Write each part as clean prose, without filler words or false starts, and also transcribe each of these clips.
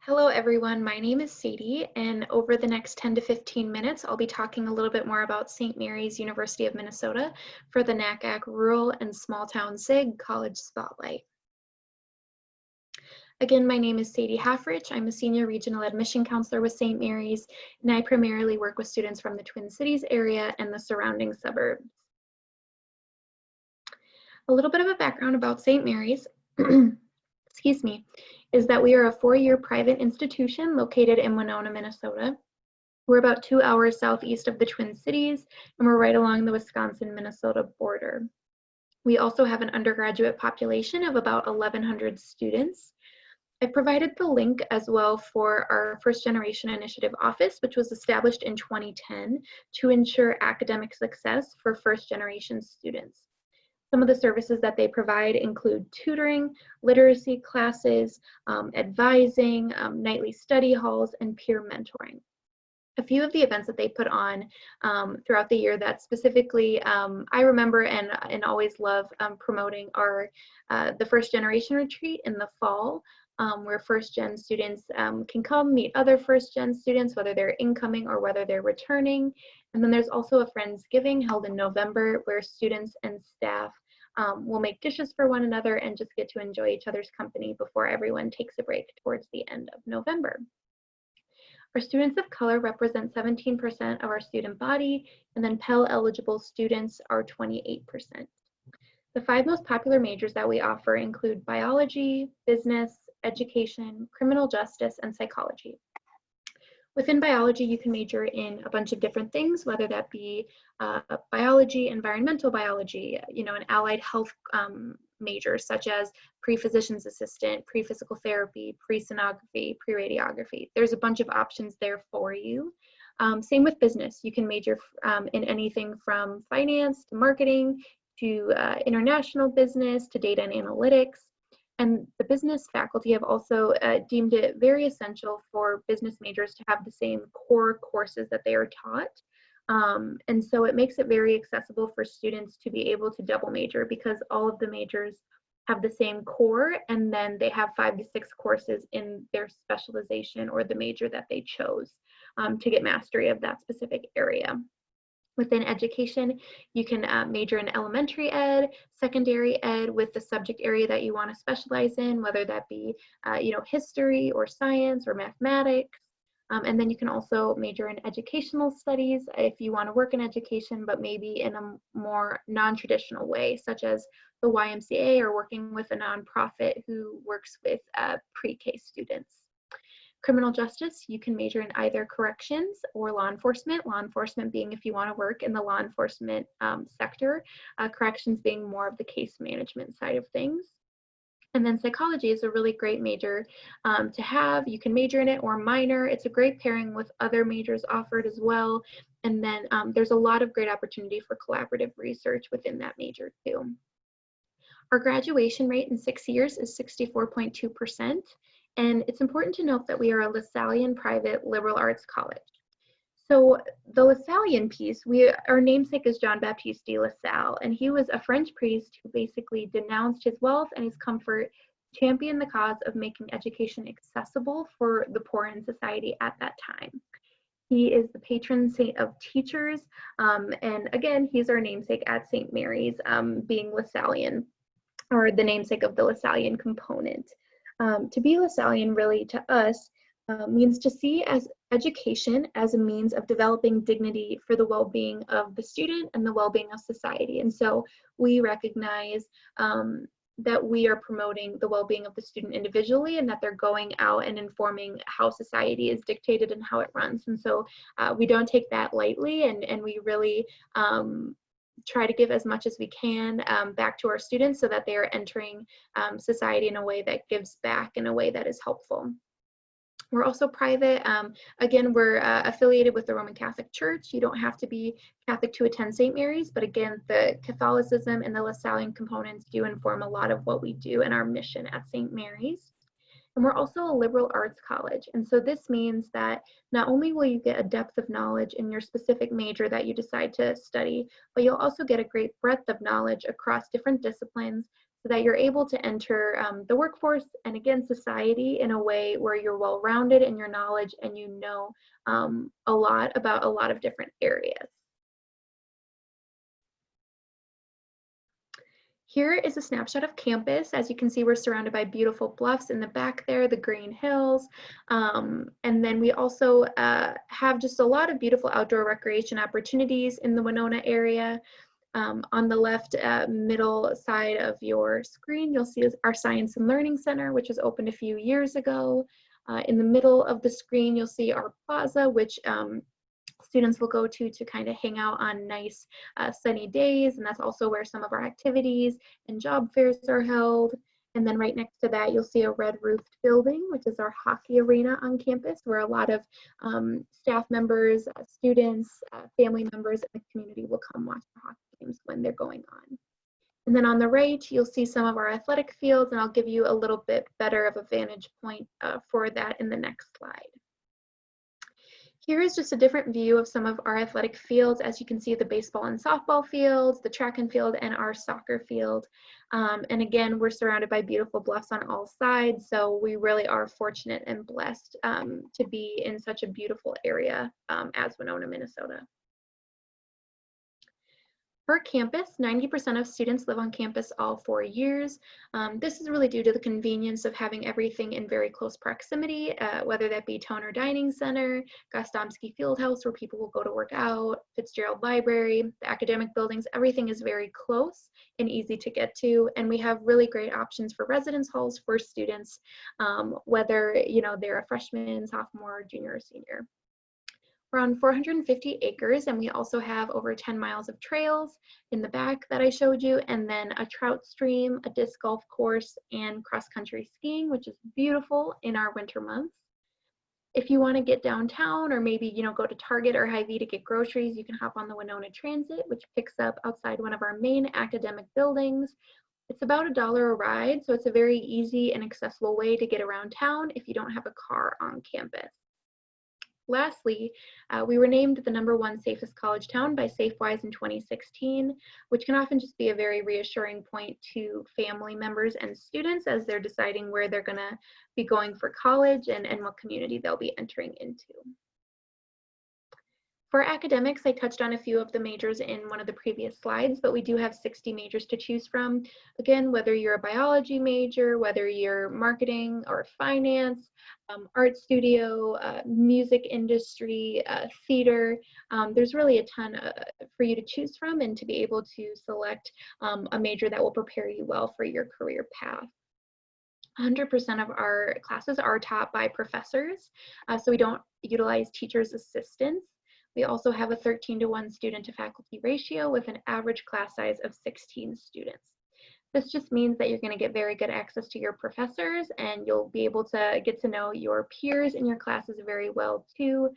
Hello everyone, my name is Sadie, and over the next 10 to 15 minutes, I'll be talking a little bit more about St. Mary's University of Minnesota for the NACAC Rural and Small Town SIG College Spotlight. Again, my name is Sadie Halfrich. I'm a Senior Regional Admission Counselor with St. Mary's, and I primarily work with students from the Twin Cities area and the surrounding suburbs. A little bit of a background about St. Mary's. Excuse me, is that we are a 4-year private institution located in Winona, Minnesota. We're about 2 hours southeast of the Twin Cities, and we're right along the Wisconsin-Minnesota border. We also have an undergraduate population of about 1,100 students. I provided the link as well for our First Generation Initiative Office, which was established in 2010 to ensure academic success for first-generation students. Some of the services that they provide include tutoring, literacy classes, advising, nightly study halls, and peer mentoring. A few of the events that they put on throughout the year that specifically I remember and always love promoting are the First Generation Retreat in the fall, where first-gen students can come meet other first-gen students, whether they're incoming or whether they're returning. And then there's also a Friendsgiving held in November where students and staff will make dishes for one another and just get to enjoy each other's company before everyone takes a break towards the end of November. Our students of color represent 17% of our student body, and then Pell eligible students are 28%. The 5 most popular majors that we offer include biology, business, education, criminal justice, and psychology. Within biology, you can major in a bunch of different things, whether that be biology, environmental biology, an allied health major such as pre-physician's assistant, pre-physical therapy, pre-sonography, pre-radiography. There's a bunch of options there for you. Same with business. You can major in anything from finance to marketing to international business to data and analytics. And the business faculty have also deemed it very essential for business majors to have the same core courses that they are taught. And so it makes it very accessible for students to be able to double major because all of the majors have the same core, and then they have 5 to 6 courses in their specialization or the major that they chose to get mastery of that specific area. Within education, you can major in elementary ed, secondary ed with the subject area that you want to specialize in, whether that be history or science or mathematics. And then you can also major in educational studies if you want to work in education, but maybe in a more non-traditional way, such as the YMCA or working with a nonprofit who works with pre-K students. Criminal justice, you can major in either corrections or law enforcement being if you want to work in the law enforcement sector, corrections being more of the case management side of things. And then psychology is a really great major to have. You can major in it or minor. It's a great pairing with other majors offered as well. And then there's a lot of great opportunity for collaborative research within that major too. Our graduation rate in 6 years is 64.2%. And it's important to note that we are a LaSallian private liberal arts college. So the LaSallian piece, our namesake is John Baptiste de La Salle, and he was a French priest who basically denounced his wealth and his comfort, championed the cause of making education accessible for the poor in society at that time. He is the patron saint of teachers, and again, he's our namesake at St. Mary's, being LaSallian, or the namesake of the LaSallian component. To be LaSallian really to us means to see as education as a means of developing dignity for the well-being of the student and the well-being of society. And so we recognize that we are promoting the well-being of the student individually and that they're going out and informing how society is dictated and how it runs. And so we don't take that lightly, and we really try to give as much as we can back to our students so that they are entering society in a way that gives back in a way that is helpful. We're also private. Again, we're affiliated with the Roman Catholic Church. You don't have to be Catholic to attend St. Mary's, but again, the Catholicism and the LaSallian components do inform a lot of what we do and our mission at St. Mary's. And we're also a liberal arts college. And so this means that not only will you get a depth of knowledge in your specific major that you decide to study, but you'll also get a great breadth of knowledge across different disciplines so that you're able to enter the workforce and again society in a way where you're well-rounded in your knowledge and you know a lot about a lot of different areas. Here is a snapshot of campus. As you can see, we're surrounded by beautiful bluffs in the back there, the green hills. And then we also have just a lot of beautiful outdoor recreation opportunities in the Winona area. On the left middle side of your screen, you'll see our Science and Learning Center, which was opened a few years ago. In the middle of the screen, you'll see our plaza, which students will go to kind of hang out on nice sunny days, and that's also where some of our activities and job fairs are held. And then right next to that, you'll see a red roofed building, which is our hockey arena on campus, where a lot of staff members, students, family members in the community will come watch the hockey games when they're going on. And then on the right, you'll see some of our athletic fields, and I'll give you a little bit better of a vantage point for that in the next slide. Here is just a different view of some of our athletic fields. As you can see, the baseball and softball fields, the track and field, and our soccer field. And again, we're surrounded by beautiful bluffs on all sides, so we really are fortunate and blessed to be in such a beautiful area as Winona, Minnesota. Per campus, 90% of students live on campus all 4 years. This is really due to the convenience of having everything in very close proximity, whether that be Toner Dining Center, Gostomski Fieldhouse, where people will go to work out, Fitzgerald Library, the academic buildings, everything is very close and easy to get to. And we have really great options for residence halls for students, whether they're a freshman, sophomore, junior, or senior. We're on 450 acres, and we also have over 10 miles of trails in the back that I showed you, and then a trout stream, a disc golf course, and cross-country skiing, which is beautiful in our winter months. If you want to get downtown or maybe go to Target or Hy-Vee to get groceries, you can hop on the Winona Transit, which picks up outside one of our main academic buildings. It's about $1 a ride, so it's a very easy and accessible way to get around town if you don't have a car on campus. Lastly, we were named the #1 safest college town by SafeWise in 2016, which can often just be a very reassuring point to family members and students as they're deciding where they're going to be going for college and what community they'll be entering into. For academics, I touched on a few of the majors in one of the previous slides, but we do have 60 majors to choose from. Again, whether you're a biology major, whether you're marketing or finance, art studio, music industry, theater, there's really a ton for you to choose from and to be able to select a major that will prepare you well for your career path. 100% of our classes are taught by professors, so we don't utilize teachers' assistants. We also have a 13-to-1 student to faculty ratio with an average class size of 16 students. This just means that you're going to get very good access to your professors, and you'll be able to get to know your peers in your classes very well too,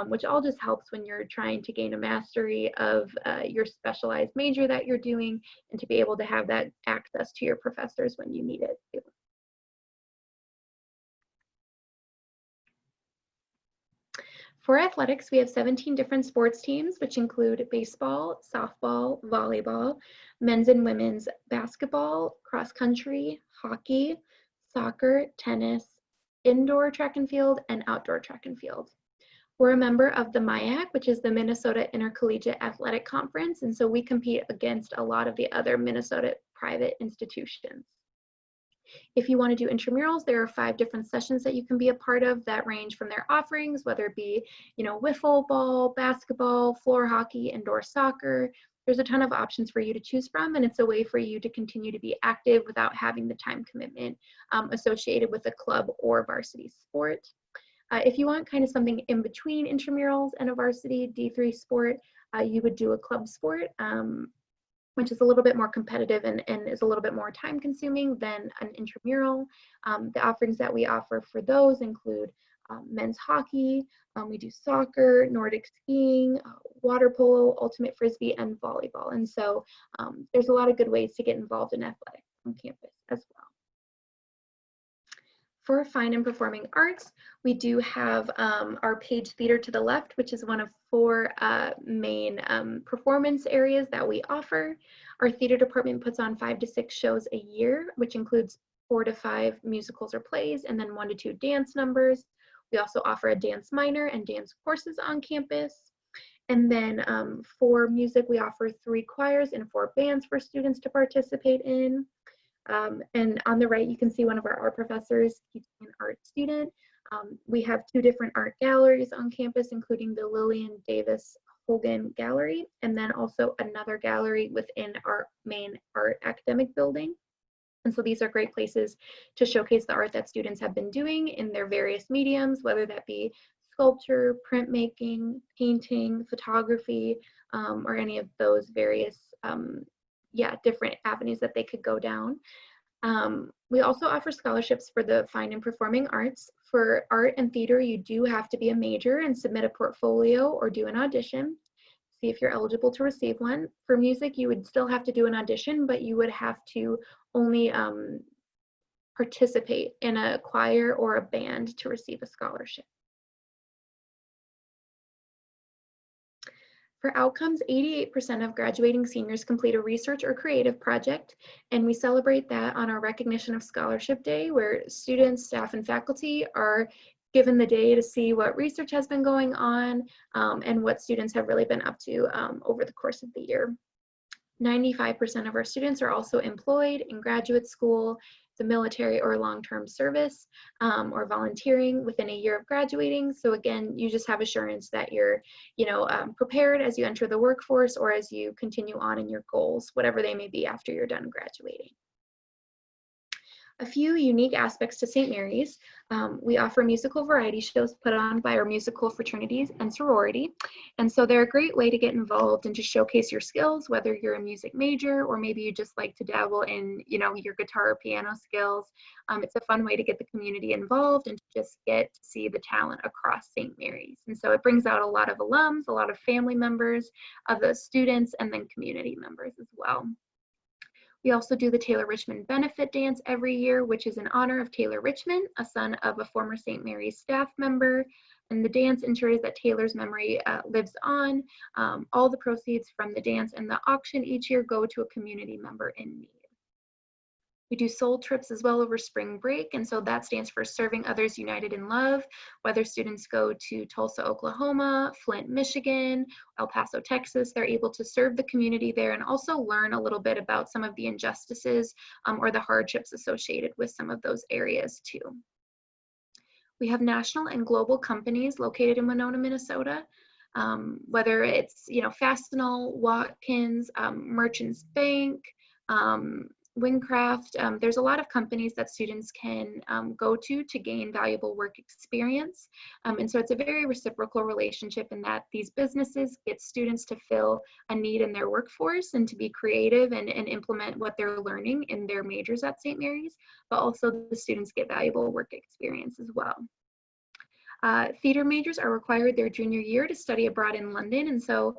which all just helps when you're trying to gain a mastery of your specialized major that you're doing and to be able to have that access to your professors when you need it too. For athletics, we have 17 different sports teams, which include baseball, softball, volleyball, men's and women's basketball, cross country, hockey, soccer, tennis, indoor track and field, and outdoor track and field. We're a member of the MIAC, which is the Minnesota Intercollegiate Athletic Conference, and so we compete against a lot of the other Minnesota private institutions. If you want to do intramurals, there are 5 different sessions that you can be a part of that range from their offerings, whether it be, wiffle ball, basketball, floor hockey, indoor soccer. There's a ton of options for you to choose from, and it's a way for you to continue to be active without having the time commitment associated with a club or varsity sport. If you want kind of something in between intramurals and a varsity D3 sport, you would do a club sport, which is a little bit more competitive and is a little bit more time consuming than an intramural. The offerings that we offer for those include men's hockey, we do soccer, Nordic skiing, water polo, ultimate frisbee, and volleyball. And so there's a lot of good ways to get involved in athletics on campus as well. For fine and performing arts, we do have our Page Theater to the left, which is one of 4 main performance areas that we offer. Our theater department puts on 5 to 6 shows a year, which includes 4 to 5 musicals or plays, and then 1 to 2 dance numbers. We also offer a dance minor and dance courses on campus. And then for music, we offer 3 choirs and 4 bands for students to participate in. And on the right, you can see one of our art professors teaching an art student. We have 2 different art galleries on campus, including the Lillian Davis Hogan Gallery, and then also another gallery within our main art academic building. And so these are great places to showcase the art that students have been doing in their various mediums, whether that be sculpture, printmaking, painting, photography, or any of those various different avenues that they could go down. We also offer scholarships for the fine and performing arts. For art and theater, you do have to be a major and submit a portfolio or do an audition. See if you're eligible to receive one. For music, you would still have to do an audition, but you would have to only participate in a choir or a band to receive a scholarship. For outcomes, 88% of graduating seniors complete a research or creative project, and we celebrate that on our Recognition of Scholarship Day, where students, staff, and faculty are given the day to see what research has been going on and what students have really been up to over the course of the year. 95% of our students are also employed in graduate school, the military, or long-term service, or volunteering within a year of graduating. So again, you just have assurance that you're, prepared as you enter the workforce or as you continue on in your goals, whatever they may be after you're done graduating. A few unique aspects to St. Mary's. We offer musical variety shows put on by our musical fraternities and sorority. And so they're a great way to get involved and to showcase your skills, whether you're a music major or maybe you just like to dabble in, your guitar or piano skills. It's a fun way to get the community involved and to just get to see the talent across St. Mary's. And so it brings out a lot of alums, a lot of family members of the students, and then community members as well. We also do the Taylor Richmond Benefit Dance every year, which is in honor of Taylor Richmond, a son of a former St. Mary's staff member. And the dance ensures that Taylor's memory lives on. All the proceeds from the dance and the auction each year go to a community member in need. We do soul trips as well over spring break, and so that stands for Serving Others United in Love. Whether students go to Tulsa, Oklahoma, Flint, Michigan, El Paso, Texas, they're able to serve the community there and also learn a little bit about some of the injustices or the hardships associated with some of those areas too. We have national and global companies located in Winona, Minnesota. Whether it's Fastenal, Watkins, Merchants Bank, Wingcraft, there's a lot of companies that students can go to gain valuable work experience. And so it's a very reciprocal relationship in that these businesses get students to fill a need in their workforce and to be creative and implement what they're learning in their majors at St. Mary's, but also the students get valuable work experience as well. Theater majors are required their junior year to study abroad in London, and so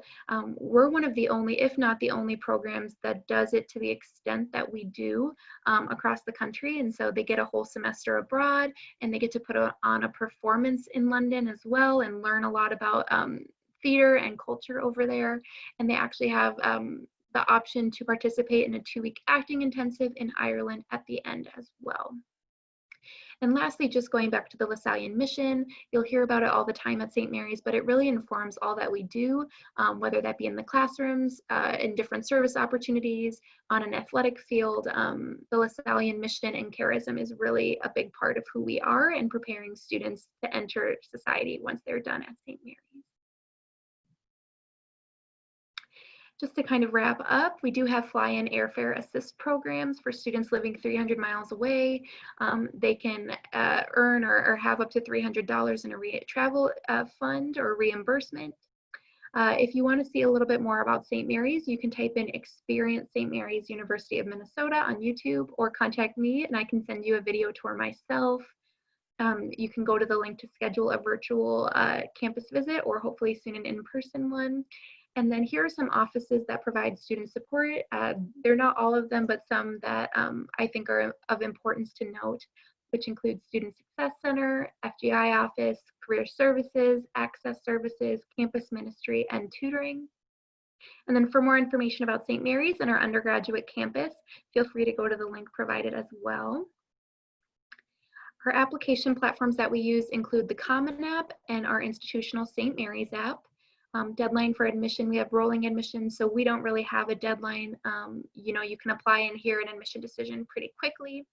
we're one of the only, if not the only, programs that does it to the extent that we do across the country. And so they get a whole semester abroad, and they get to put on a performance in London as well and learn a lot about theater and culture over there. And they actually have the option to participate in a 2-week acting intensive in Ireland at the end as well. And lastly, just going back to the Lasallian mission, you'll hear about it all the time at St. Mary's, but it really informs all that we do, whether that be in the classrooms, in different service opportunities, on an athletic field. The Lasallian mission and charism is really a big part of who we are and preparing students to enter society once they're done at St. Mary's. Just to kind of wrap up, we do have fly-in airfare assist programs for students living 300 miles away. They can earn or have up to $300 in a travel fund or reimbursement. If you want to see a little bit more about St. Mary's, you can type in Experience St. Mary's University of Minnesota on YouTube or contact me and I can send you a video tour myself. You can go to the link to schedule a virtual campus visit or hopefully soon an in-person one. And then here are some offices that provide student support. They're not all of them, but some that I think are of importance to note. which includes Student Success Center, FGI Office, Career Services, Access Services, Campus Ministry, and Tutoring. And then for more information about St. Mary's and our undergraduate campus, feel free to go to the link provided as well. Our application platforms that we use include the Common App and our institutional St. Mary's app. Deadline for admission, we have rolling admission, so we don't really have a deadline. You can apply and hear an admission decision pretty quickly.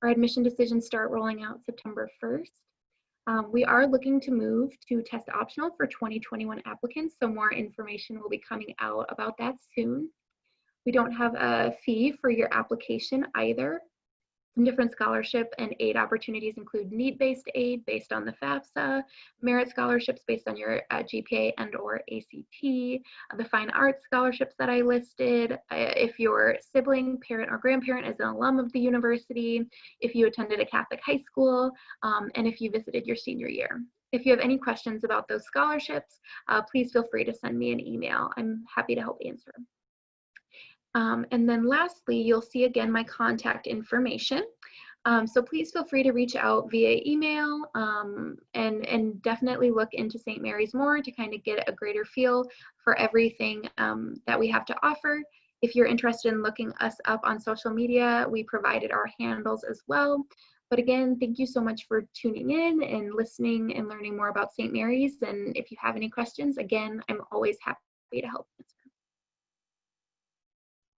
Our admission decisions start rolling out September 1st. We are looking to move to test optional for 2021 applicants, so more information will be coming out about that soon. We don't have a fee for your application either. Some different scholarship and aid opportunities include need-based aid based on the FAFSA, merit scholarships based on your GPA and or ACT, the fine arts scholarships that I listed, if your sibling, parent, or grandparent is an alum of the university, if you attended a Catholic high school, and if you visited your senior year. If you have any questions about those scholarships, please feel free to send me an email. I'm happy to help answer. And then lastly, you'll see again my contact information. So please feel free to reach out via email and definitely look into St. Mary's more to kind of get a greater feel for everything that we have to offer. If you're interested in looking us up on social media, we provided our handles as well. But again, thank you so much for tuning in and listening and learning more about St. Mary's. And if you have any questions, again, I'm always happy to help answer.